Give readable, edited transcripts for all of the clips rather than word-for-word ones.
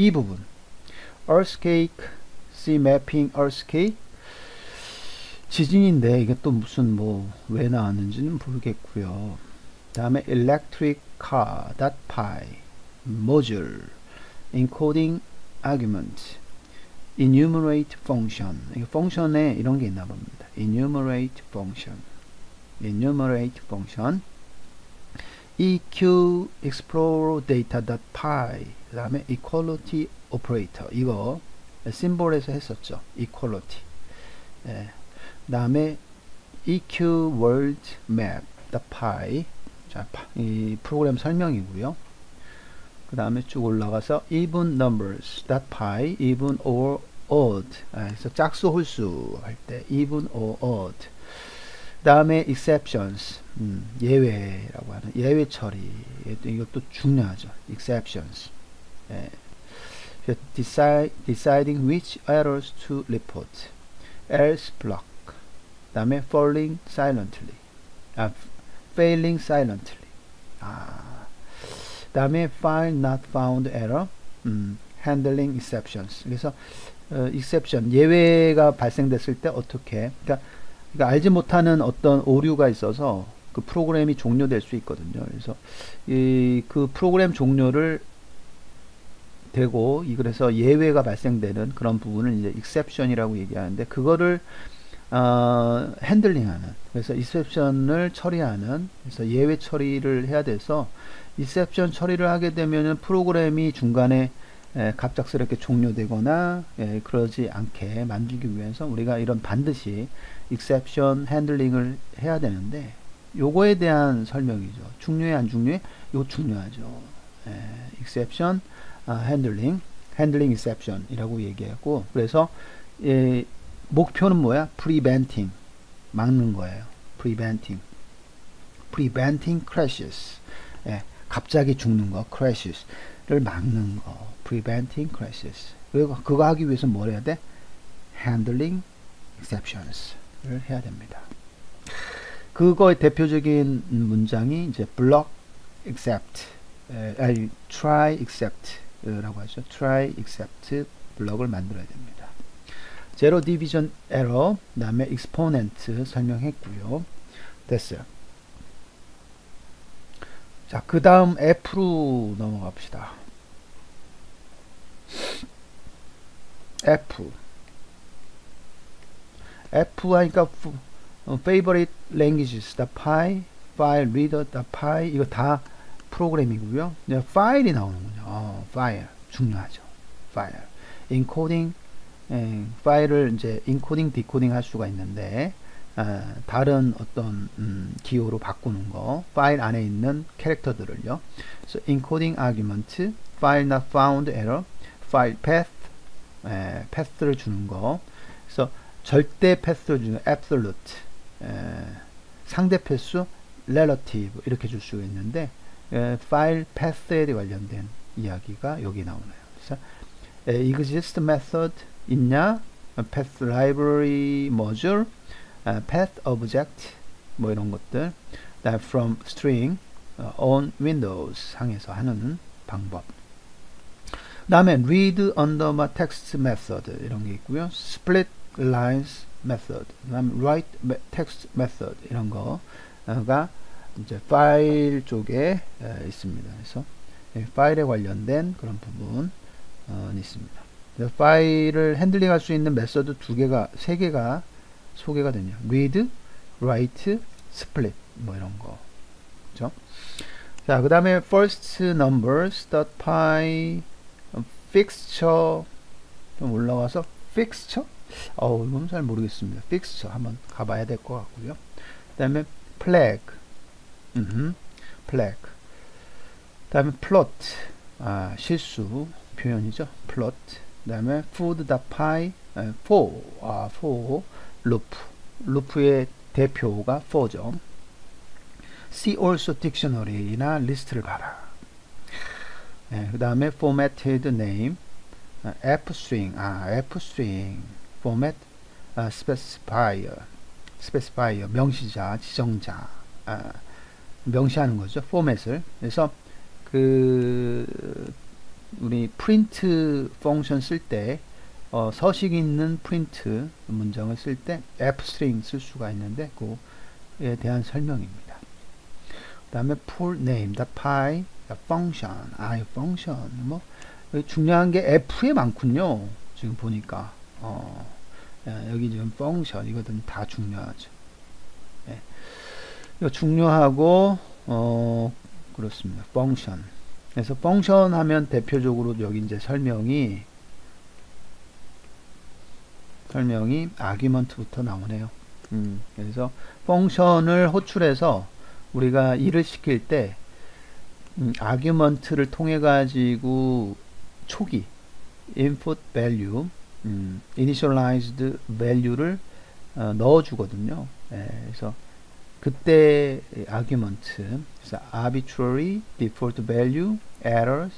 이 부분 earthquake, sea mapping, earthquake 지진인데 이게 또 무슨 뭐 왜 나왔는지는 모르겠고요. 다음에 electric car, .py, module, encoding argument, enumerate function. 이게 펑션에 이런 게 있나 봅니다. enumerate function, eq explore data.py, 그 다음에 equality operator. 이거 심볼에서 했었죠. equality. 예. 그 다음에 eq world map.py. 자, 이 프로그램 설명이고요. 그 다음에 쭉 올라가서 even numbers.py, even or odd. 그래서 짝수 홀수 할 때 even or odd. 그 다음에 exceptions, 예외라고 하는 예외 처리. 이것도 중요하죠. exceptions. 예. deciding which errors to report. else block. 그 다음에 failing silently. 그 다음에 find not found error, handling exceptions. 그래서 exception, 예외가 발생됐을 때 어떻게, 그러니까 알지 못하는 어떤 오류가 있어서 그 프로그램이 종료될 수 있거든요. 그래서 그 프로그램 종료를 되고, 그래서 예외가 발생되는 그런 부분을 이제 exception이라고 얘기하는데, 그거를 핸들링하는, 그래서 exception을 처리하는, 그래서 예외 처리를 해야 돼서 exception 처리를 하게 되면은 프로그램이 중간에 갑작스럽게 종료되거나 그러지 않게 만들기 위해서 우리가 이런 반드시 exception 핸들링을 해야 되는데, 요거에 대한 설명이죠. 중요해 안 중요해? 이거 중요하죠. exception handling exception 이라고 얘기하고, 그래서 목표는 뭐야? preventing, 막는 거예요. preventing crashes, 갑자기 죽는 거, crashes를 막는 거, preventing crashes. 그리고 그거 하기 위해서 뭘 해야 돼? handling exceptions를 해야 됩니다. 그거의 대표적인 문장이 이제 block except, try except라고 하죠. try except 블럭을 만들어야 됩니다. 제로 디비전 에러, 그 다음에 exponent 설명했고요. 됐어요. 자, 그 다음 F로 넘어가 봅시다. F 하니까 favorite languages.py, file reader.py, 이거 다 프로그램이고요. 파일이 나오는군요. 파일 중요하죠. 파일 encoding, 파일을 이제 인코딩, 디코딩 할 수가 있는데, 다른 어떤 기호로 바꾸는 거, 파일 안에 있는 캐릭터들을요. 그래서 encoding argument, file not found error, file path, path를 주는 거. 그래서 절대 패스를 주는 absolute, 상대 패스 relative 이렇게 줄 수가 있는데, 파일 path에 관련된 이야기가 여기 나오네요. 그래서 exist method 있냐, path library module, path object 뭐 이런 것들, from string on Windows 상에서 하는 방법. 그 다음에 read under text method 이런 게 있고요. split lines method, 그 다음에 write text method 이런 거가 이제 파일 쪽에 있습니다. 그래서 파일에 관련된 그런 부분 있습니다. 파일을 핸들링 할 수 있는 메서드 세 개가 소개가 되네요. read, write, split 뭐 이런 거. 그죠? 자, 그 다음에 first numbers, .py, fixture 좀 올라와서 fixture? 이건 잘 모르겠습니다. fixture 한번 가봐야 될 것 같고요. 그 다음에 flag, flag. 그 다음에 plot, 실수 표현이죠. plot. 그 다음에 food.py, for, 루프의 대표가 for죠. see also dictionary나 리스트를 봐라. 그 다음에 formatted name, fstring, fstring, format, specifier, 명시자, 지정자, 명시하는 거죠. 포맷을. 그래서 그 우리 프린트 펑션 쓸 때 서식 있는 프린트 문장을 쓸 때 fstring 쓸 수가 있는데 그에 대한 설명입니다. 그 다음에 full name, the py, the function. 이 function 뭐 중요한 게 f에 많군요. 지금 보니까 여기 지금 function 이거든 다 중요하죠. 예. 이거 중요하고 그렇습니다. function. 그래서 function 하면 대표적으로 여기 이제 설명이 argument부터 나오네요. 그래서 function을 호출해서 우리가 일을 시킬 때 argument를 통해 가지고 초기 input value, initialized value를 넣어 주거든요. 그래서 그때 argument, 그래서 arbitrary, default value, errors,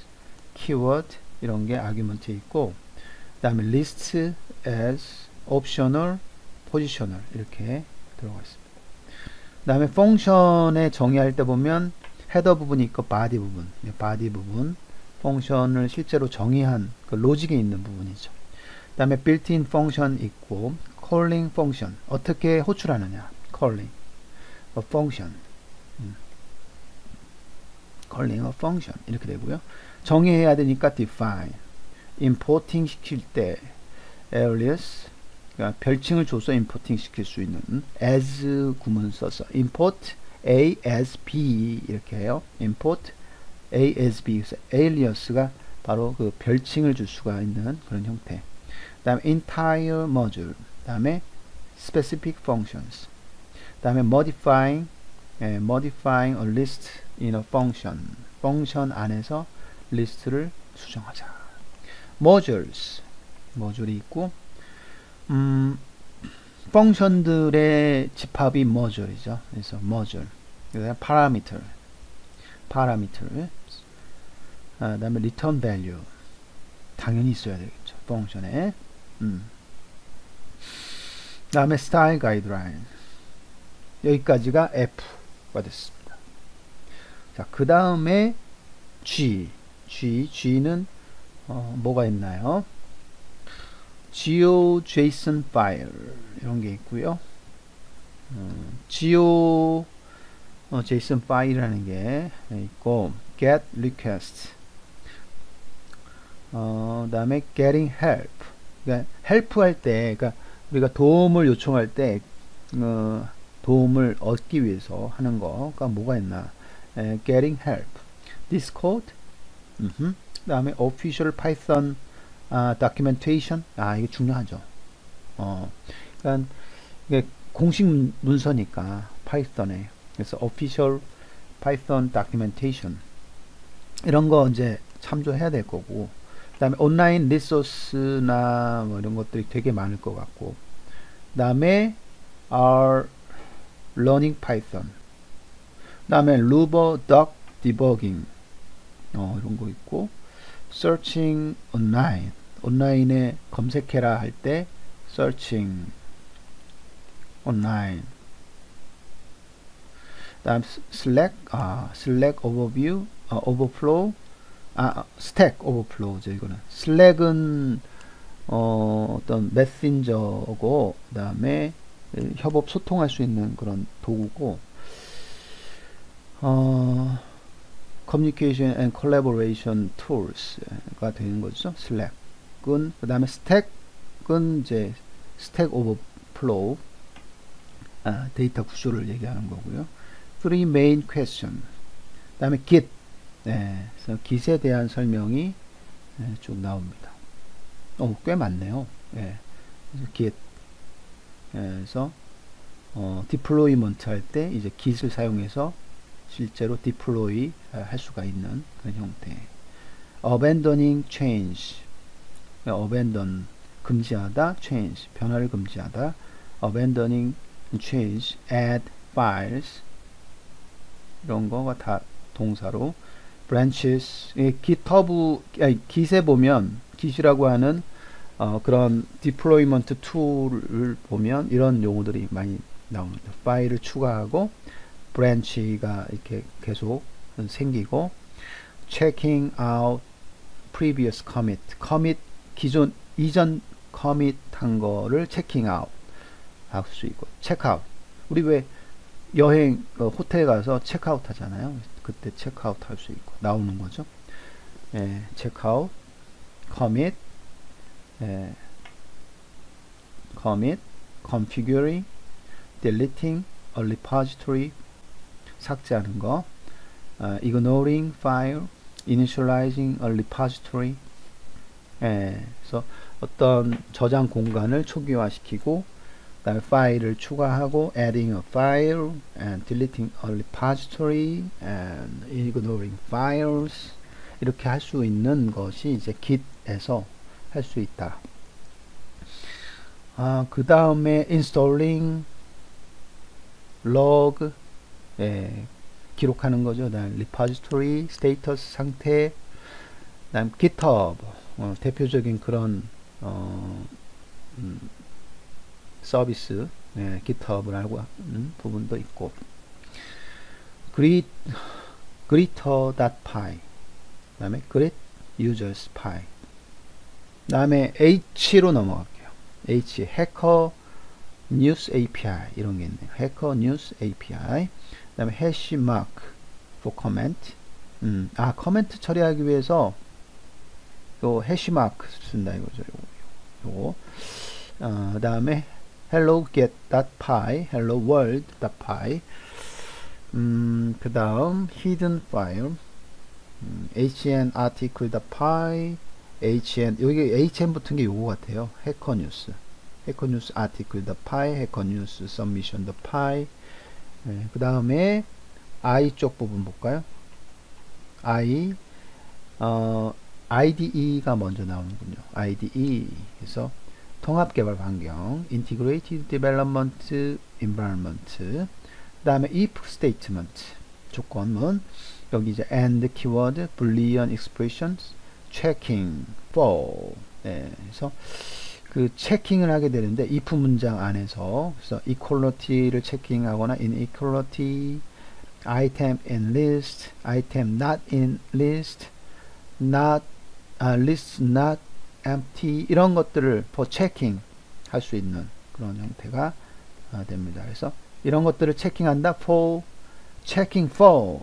keyword 이런 게 argument에 있고, 그 다음에 list as, optional, positional 이렇게 들어가 있습니다. 그 다음에 펑션에 정의할 때 보면 헤더 부분이 있고 body 부분, body 부분, 펑션을 실제로 정의한 그 로직에 있는 부분이죠. 그 다음에 built-in function 있고 calling function 어떻게 호출하느냐, calling a function, calling a function 이렇게 되고요. 정의해야 되니까 define, importing 시킬 때 alias, 그러니까 별칭을 줘서 importing 시킬 수 있는 as 구문 써서 import a as b 이렇게 해요. import a as b. 그래서 alias가 바로 그 별칭을 줄 수가 있는 그런 형태. 그 다음에 entire module, 그 다음에 specific functions, 그 다음에 modifying a list in a function, 펑션 안에서 리스트를 수정하자. modules, 모듈이 있고 펑션들의 집합이 module이죠. 그래서 module, 그다음에 parameter, 그다음에 return value 당연히 있어야 되겠죠. 펑션에. 그다음에 style guideline 여기까지가 F가 됐습니다. 자, 그 다음에 G는 뭐가 있나요? GeoJSON 파일 이런 게 있고요. GeoJSON 파일이라는 게 있고, get request, 그다음에 getting help. 그러니까 help 할 때, 그러니까 우리가 도움을 요청할 때 도움을 얻기 위해서 하는 거가 뭐가 있나? getting help, this code, 그다음에 official Python documentation. 이게 중요하죠. 그러니까 이게 공식 문서니까 파이썬에, 그래서 official Python documentation 이런 거 이제 참조해야 될 거고, 그다음에 온라인 리소스나 뭐 이런 것들이 되게 많을 것 같고, 그다음에 R learning Python, 그다음에 Loover Doc debugging 이런 거 있고, searching online, 온라인에 검색해라 할 때 searching online, 다음 Slack overview, overflow, Stack overflow죠. 이거는 Slack은 어떤 메신저고, 그 다음에 협업 소통할 수 있는 그런 도구고, Communication and Collaboration Tools가 되는 거죠. Slack은. 그 다음에 Stack은 이제 Stack Overflow, 데이터 구조를 얘기하는 거고요. Three main question. 그 다음에 Git. 그래서 Git에 대한 설명이 쭉 나옵니다. 꽤 많네요. 그래서 Git. 그래서 deployment 할 때 이제 Git을 사용해서 실제로 디플로이 할 수가 있는 그런 형태. abandoning change, abandon 금지하다, change 변화를 금지하다, abandoning change, add files 이런 거가 다 동사로, branches, Git에 보면 Git이라고 하는 그런 디플로이먼트 툴을 보면 이런 용어들이 많이 나옵니다. 파일을 추가하고 branch가 이렇게 계속 생기고, checking out previous commit. commit 기존 이전 commit 한 거를 checking out 할 수 있고 check out. 우리 왜 여행 호텔 가서 체크아웃 하잖아요. 그때 체크아웃 할 수 있고 나오는 거죠. 예, 체크아웃, commit, 예, commit, configuring, deleting a repository, 삭제하는 거, ignoring file, initializing a repository. 예, 그래서 어떤 저장 공간을 초기화시키고 그다음에 파일을 추가하고 adding a file and deleting a repository and ignoring files 이렇게 할 수 있는 것이 이제 git에서 할 수 있다. 그 다음에 installing log 예, 기록하는 거죠. 그다음 repository status 상태 그다음 GitHub 대표적인 그런 서비스 네, GitHub을 알고 하는 부분도 있고 greeter.py 그 다음에 greet users py 그 다음에 H로 넘어갈게요. H hacker news API 이런 게 있네요. hacker news API 그 다음에 hash mark for comment 커멘트 처리하기 위해서 요 hash mark 쓴다 이거죠. 요거 그 다음에 hello.get.py, hello.world.py, 그 다음 hidden file, hnarticle.py, 여기 hn 붙은 게 요거 같아요. hackernews, hackernews article.py, hackernews submission.py. 그 다음에 I 쪽 부분 볼까요? IDE가 먼저 나오는군요. IDE. 그래서 통합개발 환경, Integrated Development Environment, 그 다음에 if statement, 조건문, 여기 이제 and keyword, boolean expressions, checking, for, 네, 그래서 그 체킹을 하게 되는데 if 문장 안에서 그래서 equality를 체킹하거나 inequality, item in list, item not in list, not list not empty 이런 것들을 for checking 할 수 있는 그런 형태가 됩니다. 그래서 이런 것들을 체킹한다 for checking for.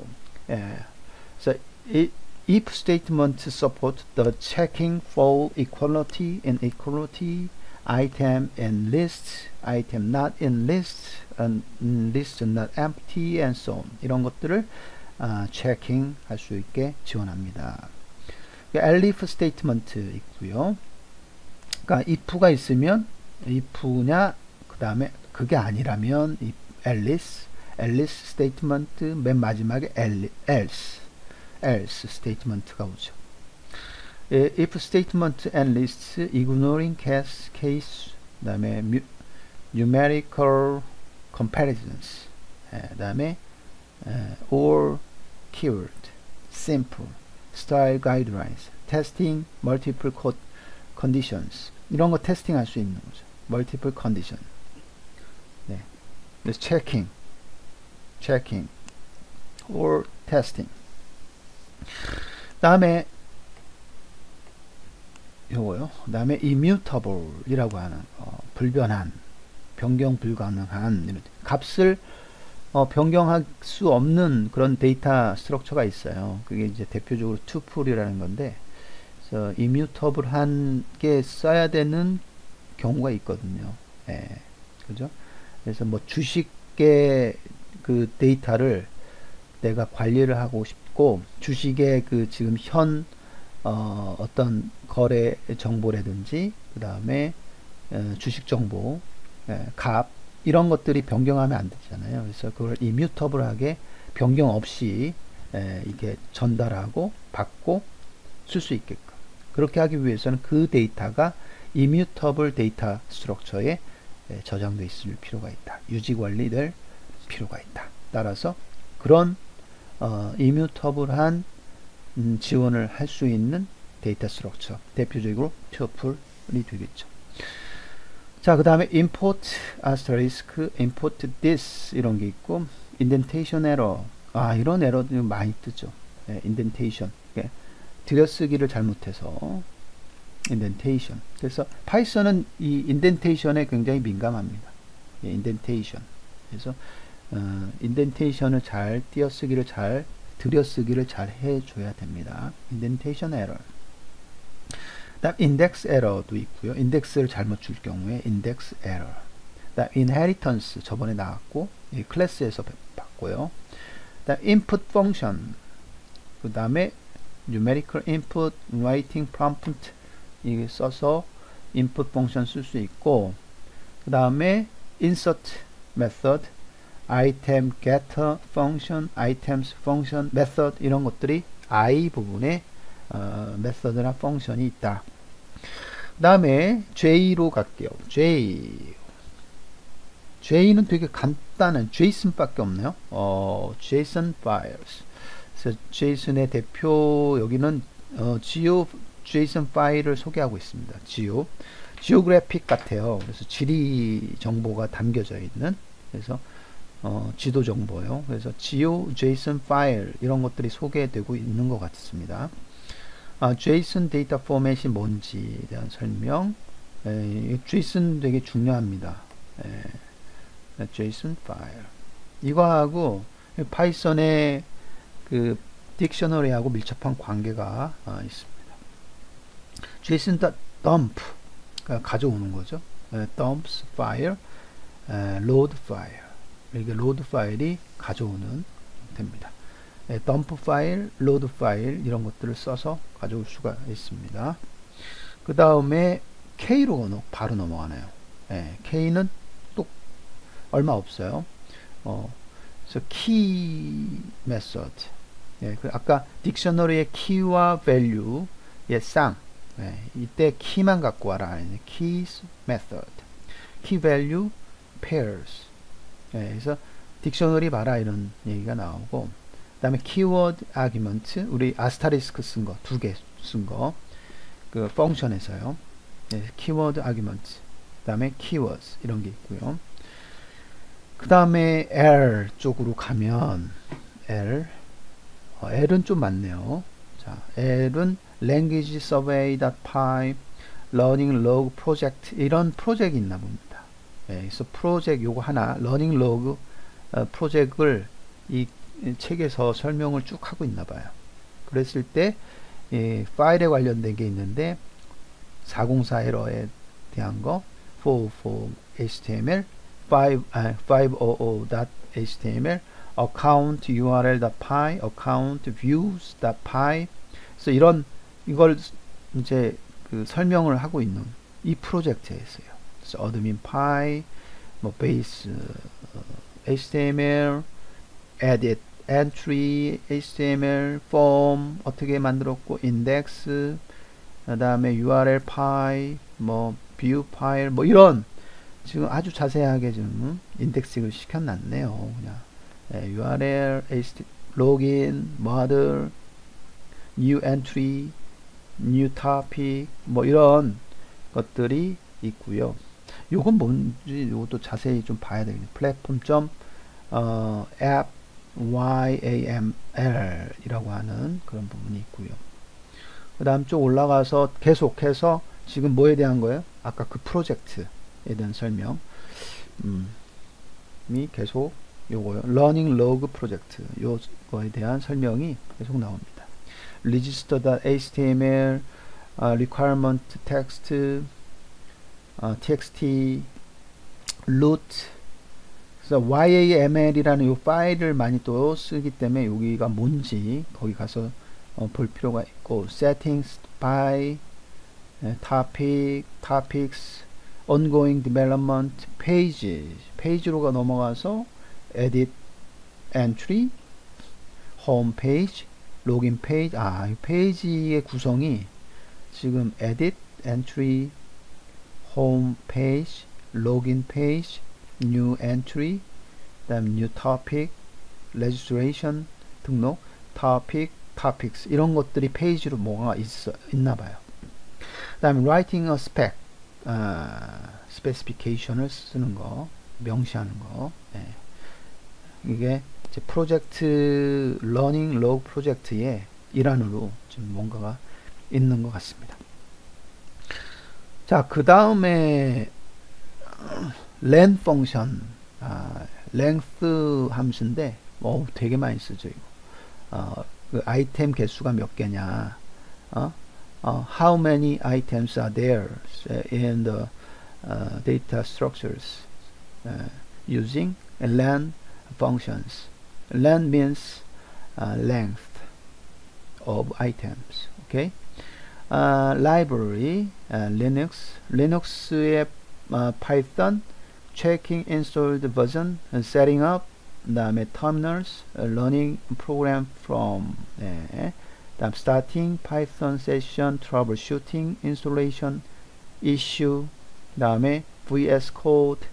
예. 그래서 if statement support the checking for equality, inequality, item in list, item not in list, list not empty, and so on. 이런 것들을 checking 할 수 있게 지원합니다. elif 스테이트먼트 있고요. 그러니까 if가 있으면 if냐 그 다음에 그게 아니라면 else 스테이트먼트 맨 마지막에 else 스테이트먼트가 오죠. if statement and lists ignoring case 그 다음에 numerical comparisons 그 다음에 or keyword simple style guidelines, testing, multiple conditions 이런 거 테스팅 할 수 있는 거죠. multiple condition. 네. 그래서 checking or testing. 다음에 요거요. 다음에 immutable 이라고 하는 불변한, 변경 불가능한 이런 값을 변경할 수 없는 그런 데이터 스트럭처가 있어요. 그게 이제 대표적으로 tuple이라는 건데, 그래서 immutable 한 게 써야 되는 경우가 있거든요. 예, 그죠? 그래서 뭐 주식의 그 데이터를 내가 관리를 하고 싶고, 주식의 그 지금 현 어떤 거래 정보라든지, 그 다음에 주식 정보, 값 이런 것들이 변경하면 안 되잖아요. 그래서 그걸 immutable하게 변경 없이 이렇게 전달하고 받고 쓸 수 있게끔 그렇게 하기 위해서는 그 데이터가 immutable 데이터 스트럭처에 저장되어 있을 필요가 있다. 유지 관리될 필요가 있다. 따라서 그런 immutable한 지원을 할 수 있는 데이터 스트럭처, 대표적으로 tuple이 되겠죠. 자, 그 다음에 import asterisk, import this 이런 게 있고, indentation error. 이런 에러도 많이 뜨죠. indentation. 들여쓰기를 잘못해서 인덴테이션. 그래서 파이썬은 이 인덴테이션에 굉장히 민감합니다. 예, 인덴테이션. 그래서 인덴테이션을 잘 띄어쓰기를 잘 들여쓰기를 잘 해줘야 됩니다. 인덴테이션 에러. 다음 인덱스 에러도 있고요. 인덱스를 잘못 줄 경우에 인덱스 에러. 다음 inheritance 저번에 나왔고 이 클래스에서 봤고요. 다음 input function. 그 다음에 numerical input, writing prompt 이게 써서 input function 쓸 수 있고, 그 다음에 insert method, item getter function, items function, method 이런 것들이 I 부분에 method나 function이 있다. 그 다음에 J로 갈게요. J는 되게 간단한 JSON 밖에 없네요. JSON files. 그래서 JSON의 대표 여기는 geo JSON 파일을 소개하고 있습니다. geographic 같아요. 그래서 지리 정보가 담겨져 있는, 그래서 지도 정보요. 그래서 geo JSON 파일 이런 것들이 소개되고 있는 것 같습니다. JSON 데이터 포맷이 뭔지에 대한 설명. JSON 되게 중요합니다. JSON 파일 이거하고 파이썬의 그 딕셔너리하고 밀접한 관계가 있습니다. JSON.dump 가져오는 거죠. dumps file, load file. 이게 load 파일이 가져오는 형태입니다. dump 파일, load 파일 이런 것들을 써서 가져올 수가 있습니다. 그 다음에 K로 바로 넘어가네요. K는 또 얼마 없어요. 그래서 key method. 아까 딕셔너리의 key와 value의 쌍. 이때 키만 갖고 와라. keys method, key value pairs. 그래서 딕셔너리 봐라 이런 얘기가 나오고, 그 다음에 keyword argument, 우리 아스타리스크 쓴 거, 2개 쓴 거, 그 펑션에서요. keyword argument, 그 다음에 keywords 이런 게 있고요. 그 다음에 L 쪽으로 가면 L은 좀 많네요. 자, L은 language survey.py, learning log project 이런 프로젝트 있나 봅니다. 그래서 프로젝트 요거 하나 learning log 프로젝트를 이 책에서 설명을 쭉 하고 있나 봐요. 그랬을 때 파일에 관련된 게 있는데 404 에러에 대한 거 404 HTML 500.html account url.py account views.py 그래서 이걸 이제 그 설명을 하고 있는 이 프로젝트에 있어요. 그래서 admin py 뭐 base html edit entry html form 어떻게 만들었고 index 그 다음에 url py 뭐 view 파일 뭐 이런 지금 아주 자세하게 좀 인덱싱을 시켜놨네요. 그냥 URL, login, mother, new entry, new topic 뭐 이런 것들이 있고요. 요건 뭔지 요것도 자세히 좀 봐야 되겠네요. platform app YAML 이라고 하는 그런 부분이 있고요. 그 다음 쪽 올라가서 계속해서 지금 뭐에 대한 거예요? 아까 그 프로젝트에 대한 설명 이 계속 요거요. 러닝 로그 프로젝트 요거에 대한 설명이 계속 나옵니다. register.html requirement text txt root 그래서 YAML이라는 요 파일을 많이 또 쓰기 때문에 여기가 뭔지 거기 가서 볼 필요가 있고 settings by topic topics ongoing development page로 넘어가서 edit entry home page login page 이 페이지의 구성이 지금 edit entry home page login page new entry 그다음 new topic registration 등록 topic topics 이런 것들이 페이지로 뭐가 있나 봐요. 그다음에 writing a spec 스페시피케이션을 쓰는 거 명시하는 거 이게 이제 프로젝트 러닝 로그 프로젝트의 일환으로 좀 뭔가가 있는 것 같습니다. 자, 그 다음에 len 펑션, length 함수인데 되게 많이 쓰죠 이거. 그 아이템 개수가 몇 개냐, how many items are there in the data structures using len functions. len means length of items. Okay. library, 리눅스의 Python, checking installed version, setting up, 그 다음에 terminals, running program from, 다음 starting Python session, troubleshooting, installation, issue, 그 다음에 VS Code,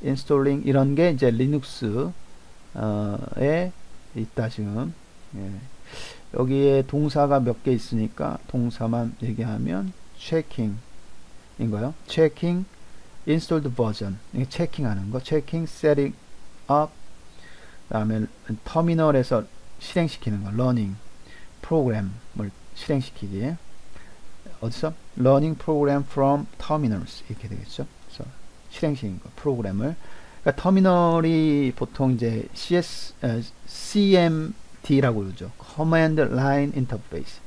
installing, 이런 게 이제 리눅스에 있다 지금. 여기에 동사가 몇 개 있으니까 동사만 얘기하면 checking 인거요. checking installed version, 체킹하는 거, checking setting up, 다음에 터미널에서 실행시키는 거, running 프로그램을 실행시키기, 어디서? running program from terminals 이렇게 되겠죠. 그래서 실행시키는 거, 프로그램을. 그러니까 터미널이 보통 이제 CMD라고 그러죠. Command Line Interface.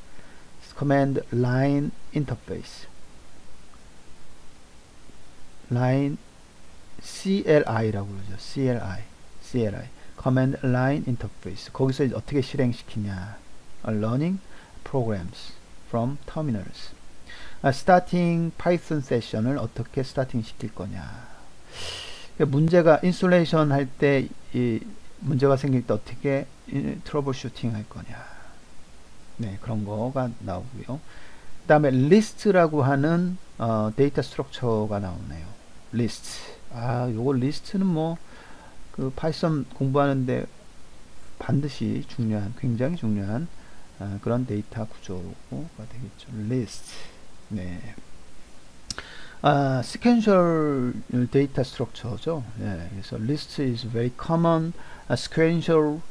Command Line Interface. Line CLI라고 그러죠. CLI. Command Line Interface. 거기서 어떻게 실행시키냐? Learning programs from terminals. Starting Python session을 어떻게 스타팅 시킬 거냐? 문제가 인스톨레이션 할 때 이 문제가 생길 때 어떻게 트러블 슈팅 할 거냐. 네, 그런 거가 나오고요. 그 다음에 리스트라고 하는 데이터 스트럭처가 나오네요. 리스트. 요거 리스트는 뭐 그 파이썬 공부하는데 반드시 중요한, 굉장히 중요한 그런 데이터 구조가 되겠죠. 리스트. 네. sequential data structure죠. 예, 그래서 list is very common sequential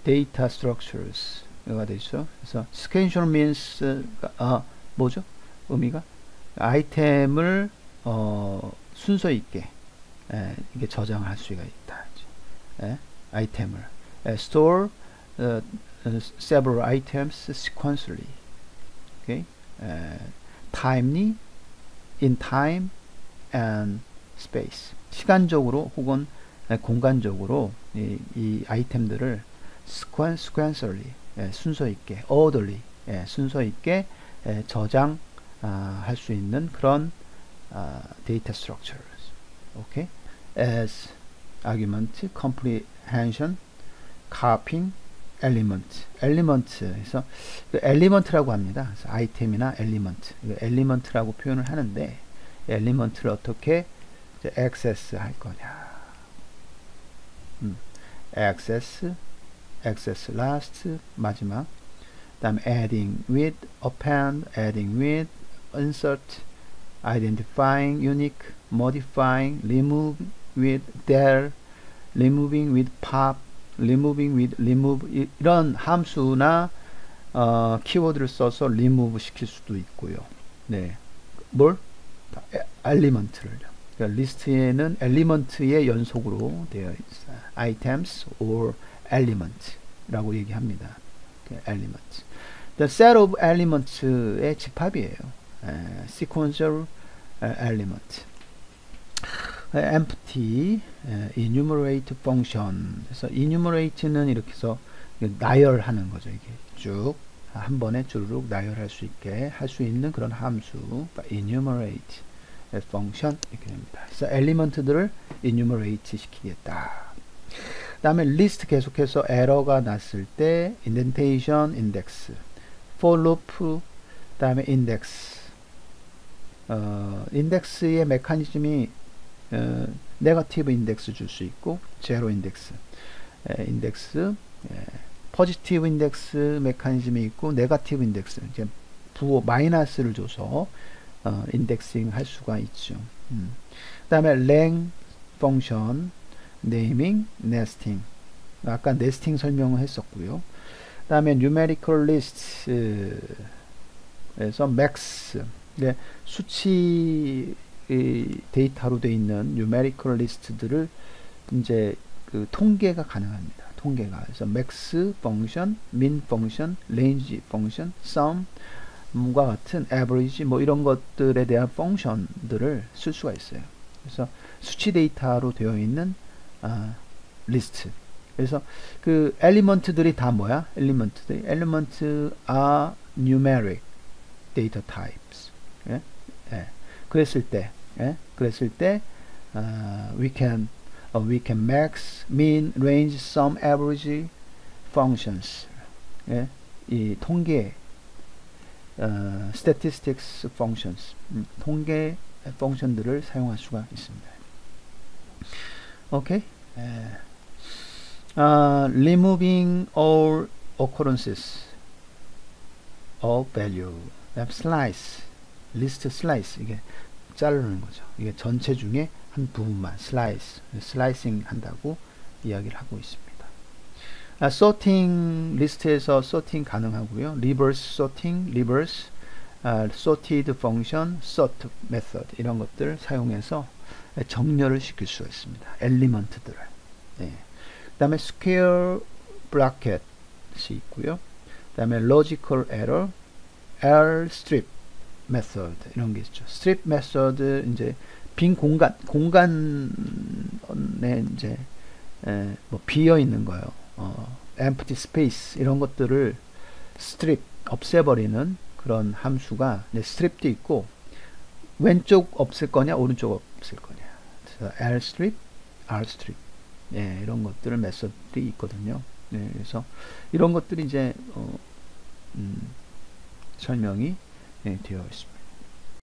data structures가 되죠. 그래서 sequential means 뭐죠? 의미가 아이템을 순서 있게 이게 저장할 수가 있다. 아이템을 store several items sequentially. Okay? timely in time and space. 시간적으로 혹은 공간적으로 이 아이템들을 sequentially, 순서 있게, orderly, 순서 있게 저장할 수 있는 그런 data structures. Okay? As argument, comprehension, copying, element. 그래서 그 element라고 합니다. 그래서 아이템이나 element, element라고 표현을 하는데 element를 어떻게 access 할 거냐. access last, 마지막. 다음 adding with, append, adding with, insert, identifying unique, modifying, remove with there, removing with pop, removing with remove, 이런 함수나 키워드를 써서 remove 시킬 수도 있고요. 네, 뭘? element를. 그러니까 리스트에는 element의 연속으로 되어 있어요. items or element라고 얘기합니다. element. The set of elements의 집합이에요. sequential element. empty, enumerate function. 그래서 enumerate는 이렇게 해서 나열하는 거죠. 이게 쭉 한 번에 주르륵 나열할 수 있게 할 수 있는 그런 함수, enumerate function 이렇게 됩니다. 그래서 element들을 enumerate 시키겠다. 그 다음에 list 계속해서 에러가 났을 때 indentation, index, for loop, 그 다음에 index. 인덱스의 메커니즘이 네거티브 인덱스 줄 수 있고 제로 인덱스, 인덱스, 포지티브 인덱스 메커니즘이 있고 네거티브 인덱스, 이제 부호 마이너스를 줘서 인덱싱 할 수가 있죠. 그 다음에 랭 펑션, 네이밍, 네스팅. 아까 네스팅 설명을 했었고요. 다음에 numerical list에서 max, 수치 데이터로 되어 있는 numerical list들을 이제 그 통계가 가능합니다. 통계가. 그래서 max 펑션, min 펑션, range 펑션, sum과 같은 average 뭐 이런 것들에 대한 펑션들을 쓸 수가 있어요. 그래서 수치 데이터로 되어 있는 리스트. 그래서 그 엘리먼트들이 다 뭐야? 엘리먼트들이 element are numeric data types. 예? 예. 그랬을 때 we can max, min, range, sum, average functions. 예? 이 통계 statistics functions, 통계 펑션들을 사용할 수가 있습니다. 오케이. removing all occurrences of value. slice, list slice, 이게 자르는 거죠. 이게 전체 중에 한 부분만 슬라이싱 한다고 이야기를 하고 있습니다. sorting 리스트에서 sorting 가능하고요. reverse sorting, reverse sorted function, sort method 이런 것들 사용해서 정렬을 시킬 수가 있습니다. 엘리먼트들을. 그 다음에 square bracket이 있고요. 그 다음에 logical error, error strip method 이런 게 있죠. strip method 이제 빈 공간에 이제 뭐 비어 있는 거요. empty space 이런 것들을 strip 없애버리는 그런 함수가 strip도 있고 왼쪽 없앨 거냐 오른쪽 없앨 거냐. 그래서 L strip, R strip 이런 것들을 메소드들이 있거든요. 그래서 이런 것들이 이제 설명이 되어 있습니다.